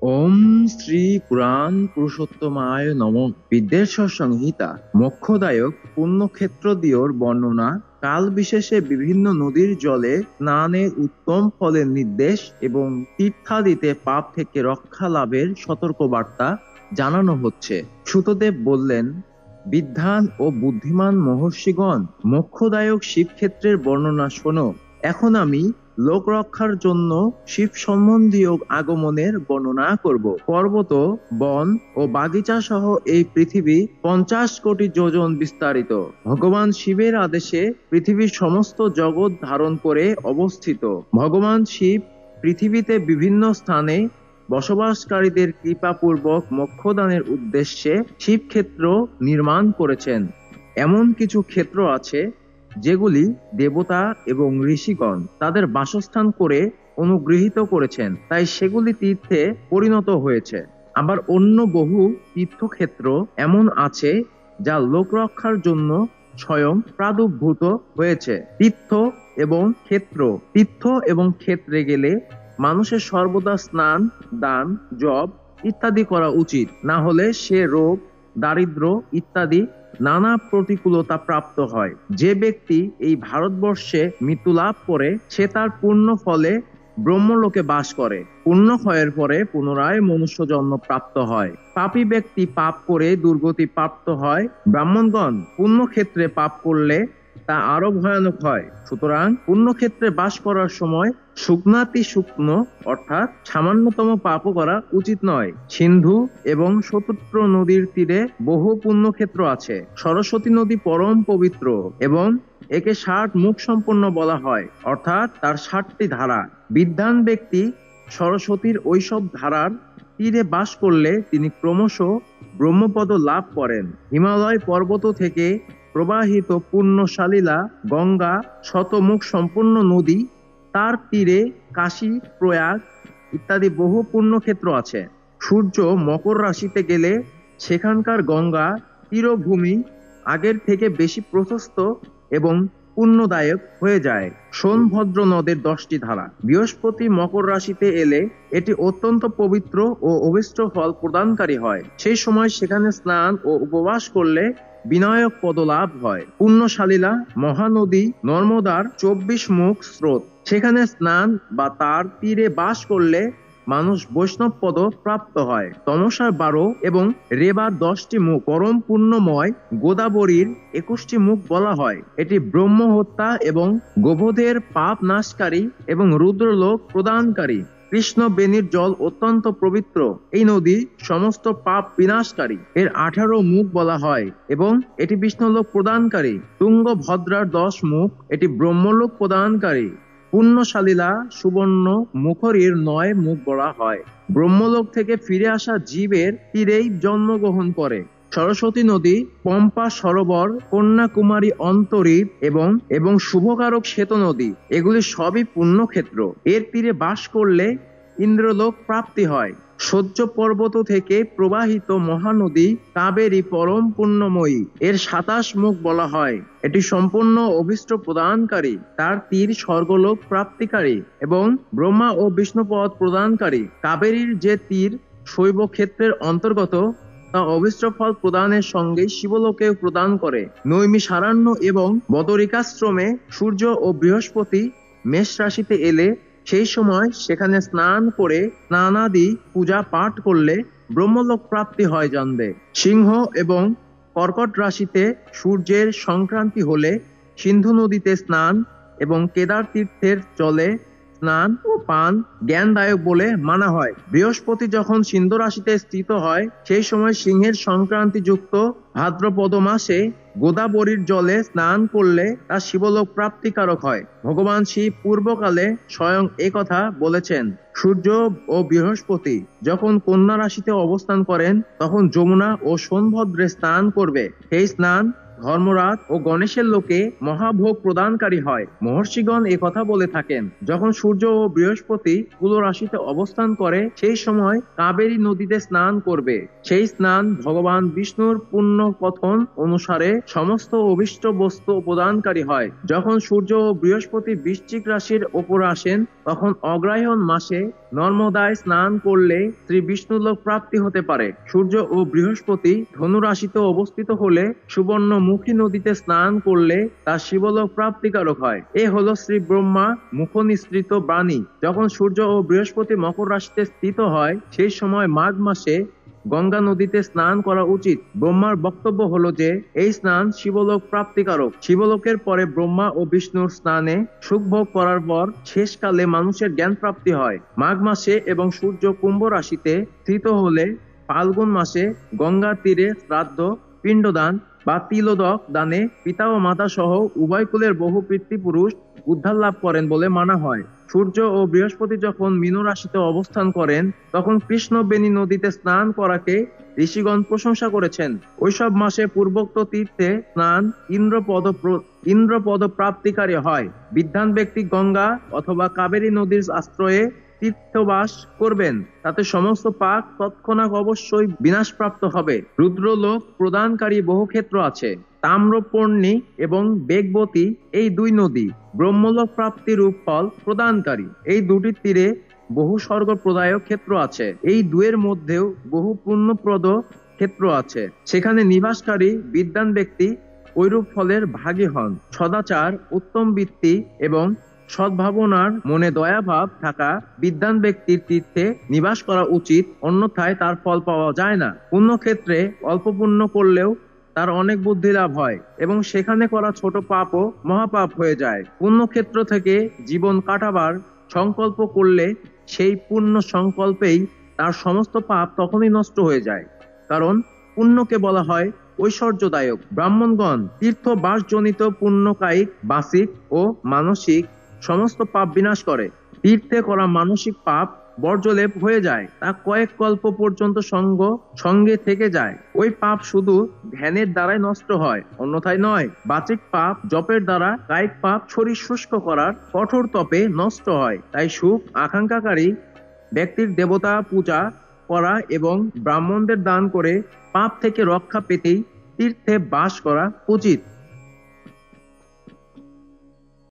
ওম শ্রী পুরাণ পুরুষোত্তমায় নমঃ। বিদ্বেশ্বর সংহিতা মোক্ষদায়ক পুণ্যক্ষেত্রদিওর বর্ণনা, কাল বিশেষে বিভিন্ন নদীর জলে স্নানে উত্তম ফলের নির্দেশ এবং তীর্থাদিতে পাপ থেকে রক্ষা লাভের সতর্কবার্তা জানানো হচ্ছে। সুতদেব বললেন, বিদ্বান ও বুদ্ধিমান মহর্ষিগণ, মোক্ষদায়ক শিবক্ষেত্রের বর্ণনা শোনো। এখন আমি লোক রক্ষার জন্য শিব সম্বন্ধীয় আগমনের বর্ণনা করব। পর্বত, বন ও বাগিচা সহ এই পৃথিবী 50 কোটি যোজন বিস্তারিত। ভগবান শিবের আদেশে পৃথিবীর সমস্ত জগৎ ধারণ করে অবস্থিত। ভগবান শিব পৃথিবীতে বিভিন্ন স্থানে বসবাসকারীদের কৃপাপূর্বক মোক্ষদানের উদ্দেশ্যে শিবক্ষেত্র নির্মাণ করেছেন। এমন কিছু ক্ষেত্র আছে যেগুলি দেবতা এবং ঋষিগণ তাদের বাসস্থান করে অনুগৃহীত করেছেন, তাই সেগুলি তীর্থে পরিণত হয়েছে। আবার অন্য বহু তীর্থক্ষেত্র এমন আছে যা লোক রক্ষার জন্য স্বয়ং প্রাদুর্ভূত হয়েছে। তীর্থ এবং ক্ষেত্রে গেলে মানুষের সর্বদা স্নান, দান, জপ ইত্যাদি করা উচিত, না হলে সে রোগ, দারিদ্র্য ইত্যাদি নানা প্রতিকূলতা প্রাপ্ত হয়। যে ব্যক্তি এই ভারতবর্ষে মৃত্যু লাভ করে, সে তার পুণ্য ফলে ব্রহ্মলোকে বাস করে। পুণ্য ক্ষয়ের পরে পুনরায় মনুষ্য জন্ম প্রাপ্ত হয়। পাপী ব্যক্তি পাপ করে দুর্গতি প্রাপ্ত হয়। ব্রাহ্মণগণ পুণ্যক্ষেত্রে পাপ করলে তা আরো ভয়ানক হয়। সুতরাং পুণ্যক্ষেত্রে বাস করার সময় শুকনো অর্থাৎ সামান্যতম পাপও করা উচিত নয়। সিন্ধু এবং শতদ্রু নদীর তীরে বহু পুণ্যক্ষেত্র আছে। সরস্বতী নদী পরম পবিত্র এবং একে 60 মুখ সম্পন্ন বলা হয়, অর্থাৎ তার 60টি ধারা। বিদ্বান ব্যক্তি সরস্বতীর ওইসব ধারার তীরে বাস করলে তিনি ক্রমশ ব্রহ্মপদ লাভ করেন। হিমালয় পর্বত থেকে প্রবাহিত পুণ্যশালীলা গঙ্গা শতমুখ সম্পন্ন নদী, তার তীরে কাশী, প্রয়াগ ইত্যাদি বহু পুণ্যক্ষেত্র আছে। সূর্য মকর রাশিতে গেলে সেখানকার গঙ্গা তীরভূমি আগের থেকে বেশি প্রশস্ত এবং পুণ্যদায়ক হয়ে যায়। সোনভদ্র নদের 10টি ধারা। বৃহস্পতি মকর রাশিতে এলে এটি অত্যন্ত পবিত্র ও অভীষ্ট ফল প্রদানকারী হয়। সেই সময় সেখানে স্নান ও উপবাস করলে বিনায়ক পদ লাভ হয়। পুণ্যশালীলা মহানদী নর্মদার 24 মুখ স্রোত, সেখানে স্নান বা তার তীরে বাস করলে মানুষ বৈষ্ণব পদ প্রাপ্ত হয়। তমসার 12 এবং রেবার 10টি মুখ। পরম পুণ্যময় গোদাবরীর 21টি মুখ বলা হয়। এটি ব্রহ্ম হত্যা এবং গোবধের পাপ নাশকারী এবং রুদ্রলোক প্রদানকারী। কৃষ্ণ বেণীর জল অত্যন্ত পবিত্র। এই নদী সমস্ত পাপ বিনাশকারী। এর 18 মুখ বলা হয় এবং এটি বিষ্ণুলোক প্রদানকারী। তুঙ্গভদ্রার 10 মুখ, এটি ব্রহ্মলোক প্রদানকারী। পুণ্যশালীলা সুবর্ণ মুখরীর 9 মুখ বলা হয়। ব্রহ্মলোক থেকে ফিরে আসা জীবের তীরেই জন্মগ্রহণ করে। সরস্বতী নদী, পম্পা সরোবর, কন্যাকুমারী অন্তরীপ এবং শুভকারক শ্বেত নদী, এগুলি সবই পুণ্যক্ষেত্র। এর তীরে বাস করলে ইন্দ্রলোক প্রাপ্তি হয়। সহ্য পর্বত থেকে প্রবাহিত মহানদী কাবেরী পরম পুণ্যময়ী। এর 27 মুখ বলা হয়। এটি সম্পূর্ণ অভীষ্ট প্রদানকারী। তার তীর স্বর্গলোক প্রাপ্তিকারী এবং ব্রহ্মা ও বিষ্ণুপদ প্রদানকারী। কাবেরীর যে তীর শৈব ক্ষেত্রের অন্তর্গত, তা অভীষ্ট ফল প্রদানের সঙ্গে শিবলোকেও প্রদান করে। নৈমিষারণ্য এবং বদরিকাশ্রমে সূর্য ও বৃহস্পতি মেষ রাশিতে এলে সেই সময় সেখানে স্নান করে স্নানাদি পূজা পাঠ করলে ব্রহ্মলোক প্রাপ্তি হয় জানবে। সিংহ এবং কর্কট রাশিতে সূর্যের সংক্রান্তি হলে সিন্ধু নদীতে স্নান এবং কেদার তীর্থের জলে স্নান ও পান জ্ঞানদায়ক বলে মানা হয়। বৃহস্পতি যখন সিন্ধু রাশিতে স্থিত হয়, সেই সময় সিংহের সংক্রান্তি যুক্ত ভাদ্রপদ মাসে গোদাবরীর জলে স্নান করলে তা শিবলোক প্রাপ্তিকারক হয়। ভগবান শিব পূর্বকালে স্বয়ং কথা বলেছেন। সূর্য ও বৃহস্পতি যখন কন্যা রাশিতে অবস্থান করেন, তখন যমুনা ও সোনভদ্রে স্নান করবে। সেই স্নান ধর্মরাজ ও গণেশের লোকে মহাভোগ প্রদানকারী হয়। মহর্ষিগণ কথা বলে থাকেন। যখন সূর্য ও বৃহস্পতি তুলা রাশিতে অবস্থান করে, সেই সময় কাবেরী নদীতে স্নান করবে। সেই স্নান ভগবান বিষ্ণুর পুণ্য কথন অনুসারে সমস্ত অভীষ্ট বস্তু প্রদানকারী হয়। যখন সূর্য ও বৃহস্পতি বৃশ্চিক রাশির ওপর আসেন, তখন অগ্রহায়ণ মাসে নর্মদায় স্নান করলে শ্রী বিষ্ণুলোক প্রাপ্তি হতে পারে। সূর্য ও বৃহস্পতি ধনু রাশিতে অবস্থিত হলে সুবর্ণমুখী নদীতে স্নান করলে তা শিবলোক প্রাপ্তিকারক হয়। এ হলো শ্রী ব্রহ্মা মুখনিসৃত বাণী। যখন সূর্য ও বৃহস্পতি মকর রাশিতে স্থিত হয় সেই সময় মাঘ মাসে গঙ্গা নদীতে স্নান করা উচিত। ব্রহ্মার বক্তব্য হলো যে এই স্নান শিবলোক প্রাপ্তিকারক। শিবলোকের পরে ব্রহ্মা ও বিষ্ণুর স্নানে সুখ ভোগ করার পর শেষকালে মানুষের জ্ঞান প্রাপ্তি হয়। মাঘ মাসে এবং সূর্য কুম্ভ রাশিতে স্থিত হলে ফাল্গুন মাসে গঙ্গার তীরে শ্রাদ্ধ, পিণ্ডদান বা তিলোদক দানে পিতা ও মাতা সহ উভয় কুলের বহু পিতৃপুরুষ উদ্ধার লাভ করেন বলে মানা হয়। সূর্য ও বৃহস্পতি যখন মীন রাশিতে অবস্থান করেন তখন কৃষ্ণবেণী নদীতে স্নান করাকে ঋষিগণ প্রশংসা করেছেন। ওইসব মাসে পূর্বোক্ত তীর্থে স্নান ইন্দ্রপদ প্রাপ্তিকারী হয়। বিদ্বান ব্যক্তি গঙ্গা অথবা কাবেরী নদীর আশ্রয়ে তীর্থবাস করবেন, তাতে সমস্ত পাপ তৎক্ষণাৎ অবশ্যই বিনাশপ্রাপ্ত হবে। রুদ্রলোক প্রদানকারী বহু ক্ষেত্র আছে। তাম্রপর্ণী এবং বেগবতী এই দুই নদী ব্রহ্মলোক প্রাপ্তির ফল প্রদানকারী। এই দুটির তীরে বহু স্বর্গ প্রদায়ক ক্ষেত্র আছে। এই দুয়ের মধ্যেও বহু পুণ্যপ্রদ ক্ষেত্র আছে। সেখানে নিবাসকারী বিদ্বান ব্যক্তি ঐরূপ ফলের ভাগী হন। সদাচার, উত্তম বৃত্তি এবং সদ্ভাবনার মনে দয়াভাব থাকা বিদ্বান ব্যক্তির তীর্থে নিবাস করা উচিত, অন্যথায় তার ফল পাওয়া যায় না। পুণ্যক্ষেত্রে অল্প পুণ্য করলেও তার অনেক বুদ্ধি লাভ হয় এবং সেখানে করা ছোট পাপও মহাপাপ হয়ে যায়। পুণ্যক্ষেত্র থেকে জীবন কাটাবার সংকল্প করলে সেই পুণ্য সংকল্পেই তার সমস্ত পাপ তখনই নষ্ট হয়ে যায়, কারণ পুণ্যকে বলা হয় ঐশ্বর্যদায়ক। ব্রাহ্মণগণ তীর্থবাসজনিত পুণ্যকায়িক, বাচিক ও মানসিক সমস্ত পাপ বিনাশ করে। তীর্থে করা মানসিক পাপ বর্জলেপ হয়ে যায়, তা কয়েক কল্প পর্যন্ত সঙ্গে থেকে যায়। ওই পাপ শুধু ধ্যানের দ্বারাই নষ্ট হয়, অন্যথায় নয়। বাচিক পাপ জপের দ্বারা, কায়িক পাপ শরীর শুষ্ক করার কঠোর তপে নষ্ট হয়। তাই সুখ আকাঙ্ক্ষাকারী ব্যক্তির দেবতা পূজা করা এবং ব্রাহ্মণদের দান করে পাপ থেকে রক্ষা পেতেই তীর্থে বাস করা উচিত।